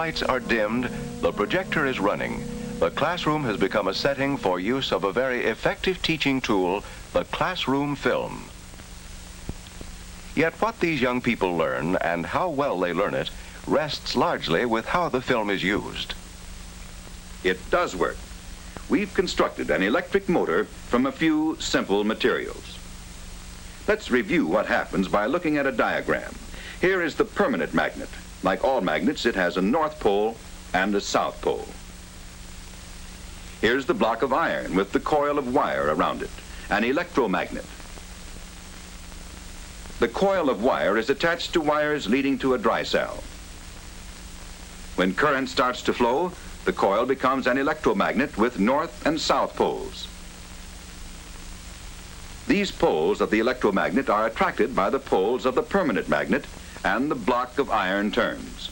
lights are dimmed, the projector is running. The classroom has become a setting for use of a very effective teaching tool, the classroom film. Yet what these young people learn and how well they learn it rests largely with how the film is used. It does work. We've constructed an electric motor from a few simple materials. Let's review what happens by looking at a diagram. Here is the permanent magnet. Like all magnets, it has a north pole and a south pole. Here's the block of iron with the coil of wire around it, an electromagnet. The coil of wire is attached to wires leading to a dry cell. When current starts to flow, the coil becomes an electromagnet with north and south poles. These poles of the electromagnet are attracted by the poles of the permanent magnet, and the block of iron turns.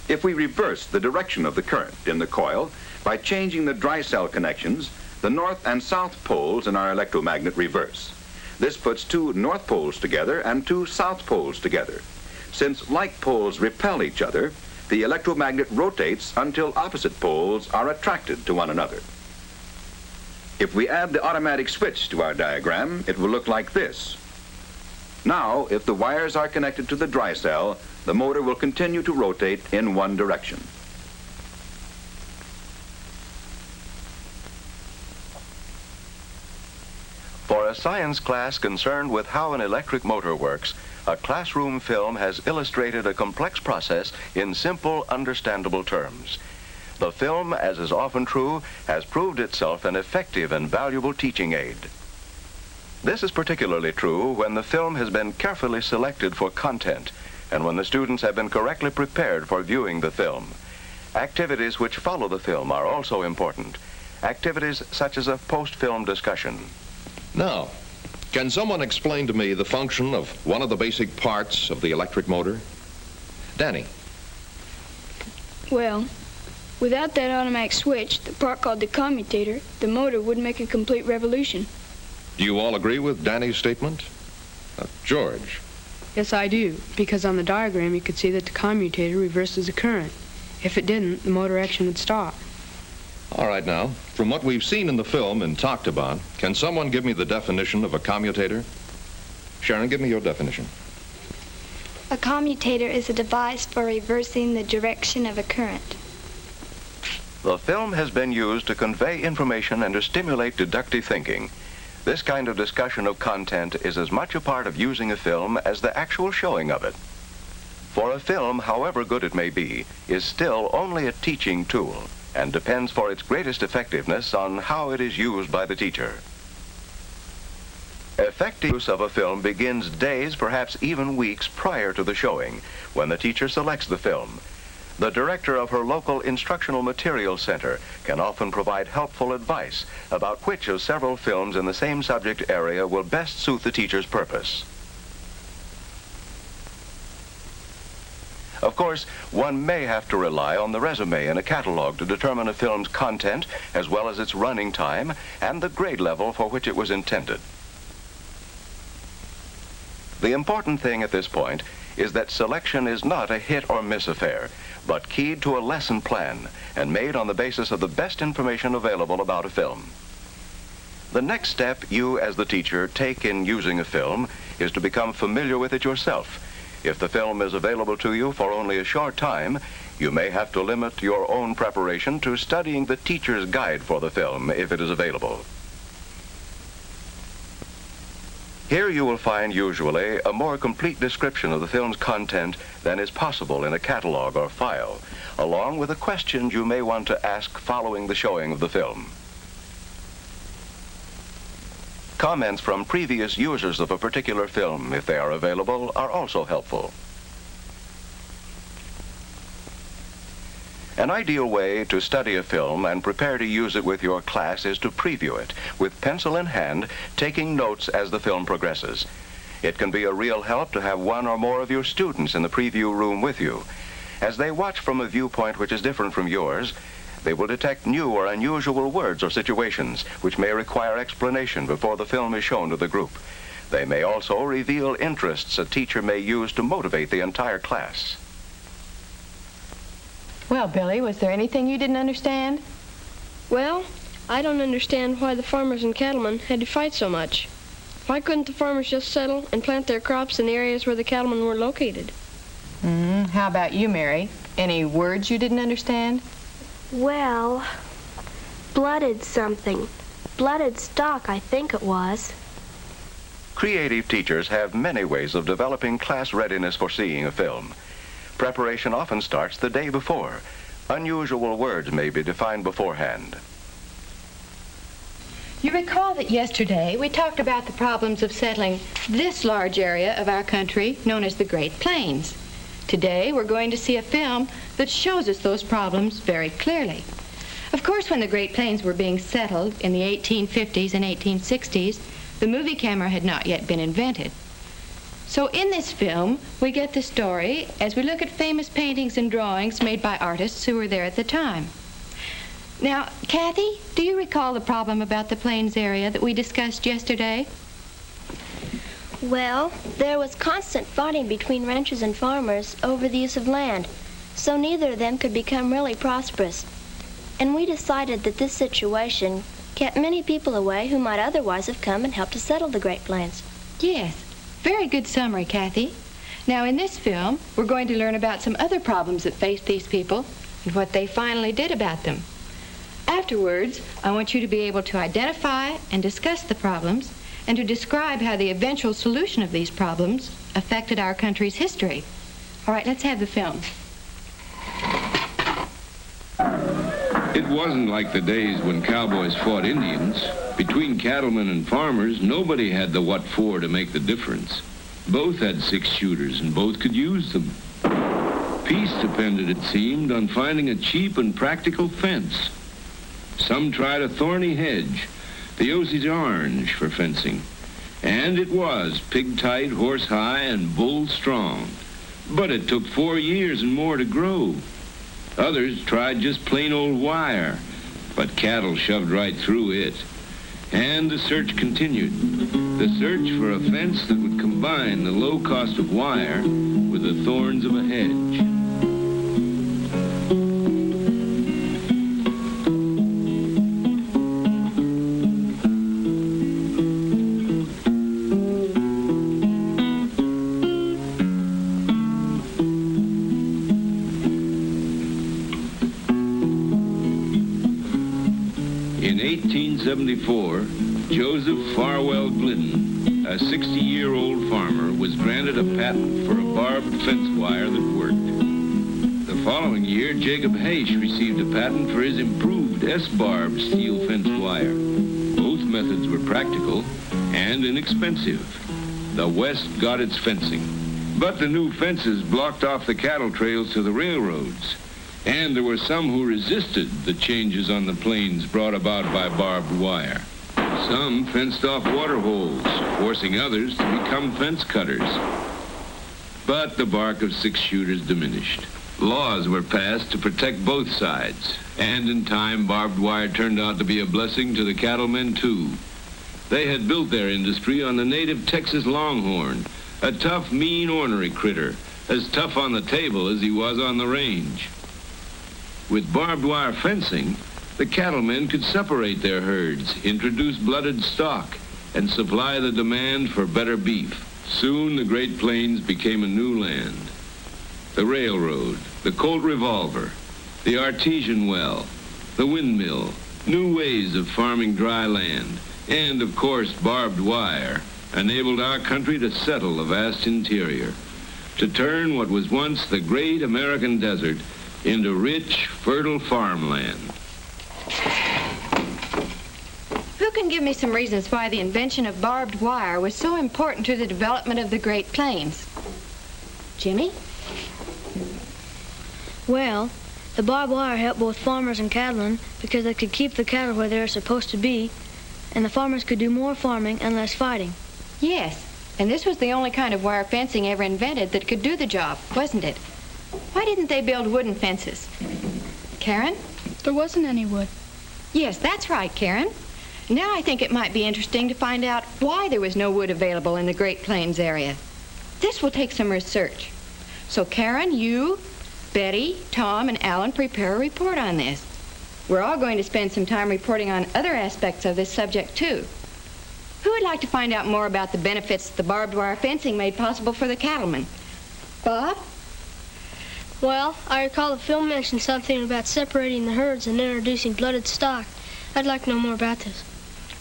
If we reverse the direction of the current in the coil by changing the dry cell connections, the north and south poles in our electromagnet reverse. This puts two north poles together and two south poles together. Since like poles repel each other, the electromagnet rotates until opposite poles are attracted to one another. If we add the automatic switch to our diagram, it will look like this. Now, if the wires are connected to the dry cell, the motor will continue to rotate in one direction. For a science class concerned with how an electric motor works, a classroom film has illustrated a complex process in simple, understandable terms. The film, as is often true, has proved itself an effective and valuable teaching aid. This is particularly true when the film has been carefully selected for content and when the students have been correctly prepared for viewing the film. Activities which follow the film are also important. Activities such as a post-film discussion. Now, can someone explain to me the function of one of the basic parts of the electric motor? Danny. Well, without that automatic switch, the part called the commutator, the motor would make a complete revolution. Do you all agree with Danny's statement? George. Yes, I do, because on the diagram you could see that the commutator reverses the current. If it didn't, the motor action would stop. All right, now, from what we've seen in the film and talked about, can someone give me the definition of a commutator? Sharon, give me your definition. A commutator is a device for reversing the direction of a current. The film has been used to convey information and to stimulate deductive thinking. This kind of discussion of content is as much a part of using a film as the actual showing of it. For a film, however good it may be, is still only a teaching tool and depends for its greatest effectiveness on how it is used by the teacher. Effective use of a film begins days, perhaps even weeks prior to the showing, when the teacher selects the film. The director of her local instructional materials center can often provide helpful advice about which of several films in the same subject area will best suit the teacher's purpose. Of course, one may have to rely on the resume in a catalog to determine a film's content as well as its running time and the grade level for which it was intended. The important thing at this point is that selection is not a hit or miss affair, but keyed to a lesson plan and made on the basis of the best information available about a film. The next step you, as the teacher, take in using a film is to become familiar with it yourself. If the film is available to you for only a short time, you may have to limit your own preparation to studying the teacher's guide for the film if it is available. Here you will find usually a more complete description of the film's content than is possible in a catalog or file, along with the questions you may want to ask following the showing of the film. Comments from previous users of a particular film, if they are available, are also helpful. An ideal way to study a film and prepare to use it with your class is to preview it, with pencil in hand, taking notes as the film progresses. It can be a real help to have one or more of your students in the preview room with you. As they watch from a viewpoint which is different from yours, they will detect new or unusual words or situations which may require explanation before the film is shown to the group. They may also reveal interests a teacher may use to motivate the entire class. Well, Billy, was there anything you didn't understand? Well, I don't understand why the farmers and cattlemen had to fight so much. Why couldn't the farmers just settle and plant their crops in the areas where the cattlemen were located? How about you, Mary? Any words you didn't understand? Well, blooded something. Blooded stock, I think it was. Creative teachers have many ways of developing class readiness for seeing a film. Preparation often starts the day before. Unusual words may be defined beforehand. You recall that yesterday we talked about the problems of settling this large area of our country known as the Great Plains. Today we're going to see a film that shows us those problems very clearly. Of course, when the Great Plains were being settled in the 1850s and 1860s, the movie camera had not yet been invented. So in this film, we get the story as we look at famous paintings and drawings made by artists who were there at the time. Now, Kathy, do you recall the problem about the Plains area that we discussed yesterday? Well, there was constant fighting between ranchers and farmers over the use of land, so neither of them could become really prosperous. And we decided that this situation kept many people away who might otherwise have come and helped to settle the Great Plains. Yes, very good summary, Kathy. Now, in this film, we're going to learn about some other problems that faced these people and what they finally did about them. Afterwards, I want you to be able to identify and discuss the problems and to describe how the eventual solution of these problems affected our country's history. All right, let's have the film. It wasn't like the days when cowboys fought Indians. Between cattlemen and farmers, nobody had the what for to make the difference. Both had 6 shooters and both could use them. Peace depended, it seemed, on finding a cheap and practical fence. Some tried a thorny hedge, the Osage orange for fencing. And it was pig-tight, horse-high, and bull-strong. But it took 4 years and more to grow. Others tried just plain old wire, but cattle shoved right through it. And the search continued. The search for a fence that would combine the low cost of wire with the thorns of a hedge. In 1874, Joseph Farwell Glidden, a 60-year-old farmer, was granted a patent for a barbed fence wire that worked. The following year, Jacob Haish received a patent for his improved S-barb steel fence wire. Both methods were practical and inexpensive. The West got its fencing, but the new fences blocked off the cattle trails to the railroads. And there were some who resisted the changes on the plains brought about by barbed wire. Some fenced off water holes, forcing others to become fence cutters. But the bark of 6 shooters diminished. Laws were passed to protect both sides, and in time barbed wire turned out to be a blessing to the cattlemen too. They had built their industry on the native Texas longhorn, a tough, mean, ornery critter, as tough on the table as he was on the range. With barbed wire fencing, the cattlemen could separate their herds, introduce blooded stock, and supply the demand for better beef. Soon the Great Plains became a new land. The railroad, the Colt revolver, the artesian well, the windmill, new ways of farming dry land, and of course barbed wire, enabled our country to settle the vast interior, to turn what was once the great American desert into rich, fertile farmland. Who can give me some reasons why the invention of barbed wire was so important to the development of the Great Plains? Jimmy? Well, the barbed wire helped both farmers and cattlemen because they could keep the cattle where they were supposed to be, and the farmers could do more farming and less fighting. Yes, and this was the only kind of wire fencing ever invented that could do the job, wasn't it? Why didn't they build wooden fences? Karen? There wasn't any wood. Yes, that's right, Karen. Now I think it might be interesting to find out why there was no wood available in the Great Plains area. This will take some research. So Karen, you Betty, Tom, and Alan prepare a report on this. We're all going to spend some time reporting on other aspects of this subject, too. Who would like to find out more about the benefits the barbed wire fencing made possible for the cattlemen? Bob? Well, I recall the film mentioned something about separating the herds and introducing blooded stock. I'd like to know more about this.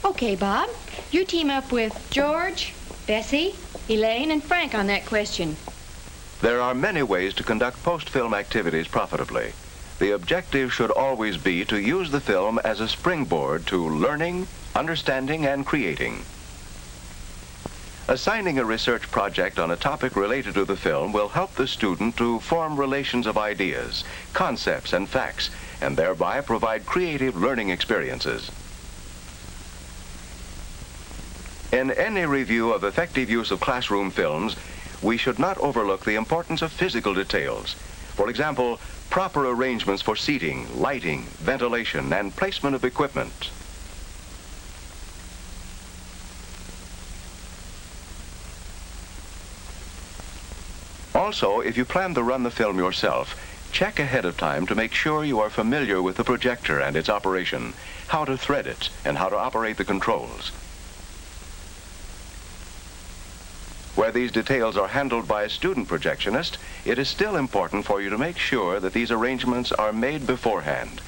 Okay, Bob. You team up with George, Bessie, Elaine, and Frank on that question. There are many ways to conduct post-film activities profitably. The objective should always be to use the film as a springboard to learning, understanding, and creating. Assigning a research project on a topic related to the film will help the student to form relations of ideas, concepts, and facts, and thereby provide creative learning experiences. In any review of effective use of classroom films, we should not overlook the importance of physical details. For example, proper arrangements for seating, lighting, ventilation, and placement of equipment. Also, if you plan to run the film yourself, check ahead of time to make sure you are familiar with the projector and its operation, how to thread it, and how to operate the controls. Where these details are handled by a student projectionist, it is still important for you to make sure that these arrangements are made beforehand.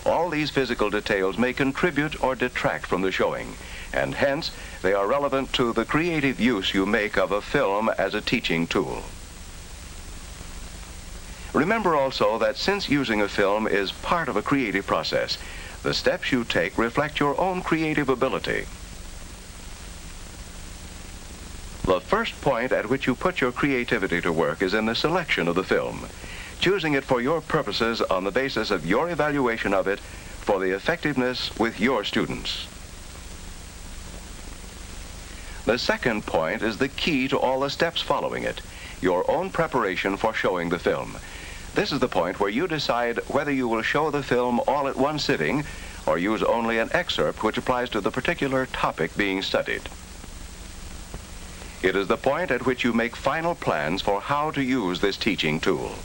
All these physical details may contribute or detract from the showing, and hence they are relevant to the creative use you make of a film as a teaching tool. Remember also that since using a film is part of a creative process, the steps you take reflect your own creative ability. The first point at which you put your creativity to work is in the selection of the film, choosing it for your purposes on the basis of your evaluation of it for the effectiveness with your students. The second point is the key to all the steps following it, your own preparation for showing the film. This is the point where you decide whether you will show the film all at one sitting or use only an excerpt which applies to the particular topic being studied. It is the point at which you make final plans for how to use this teaching tool.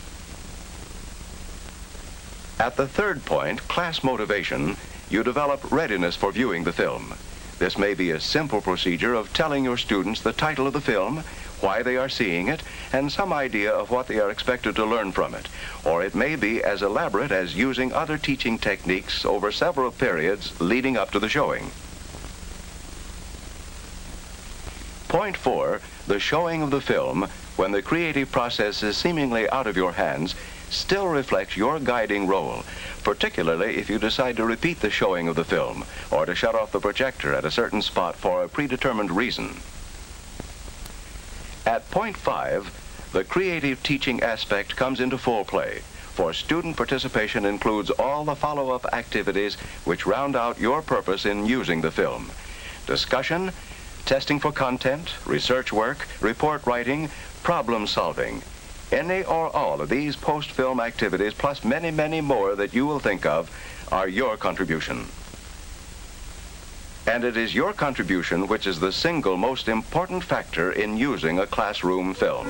At the third point, class motivation, you develop readiness for viewing the film. This may be a simple procedure of telling your students the title of the film, why they are seeing it, and some idea of what they are expected to learn from it. Or it may be as elaborate as using other teaching techniques over several periods leading up to the showing. Point 4, the showing of the film, when the creative process is seemingly out of your hands, still reflects your guiding role, particularly if you decide to repeat the showing of the film or to shut off the projector at a certain spot for a predetermined reason. At point 5, the creative teaching aspect comes into full play, for student participation includes all the follow-up activities which round out your purpose in using the film. Discussion, testing for content, research work, report writing, problem solving. Any or all of these post-film activities, plus many, many more that you will think of, are your contribution. And it is your contribution which is the single most important factor in using a classroom film.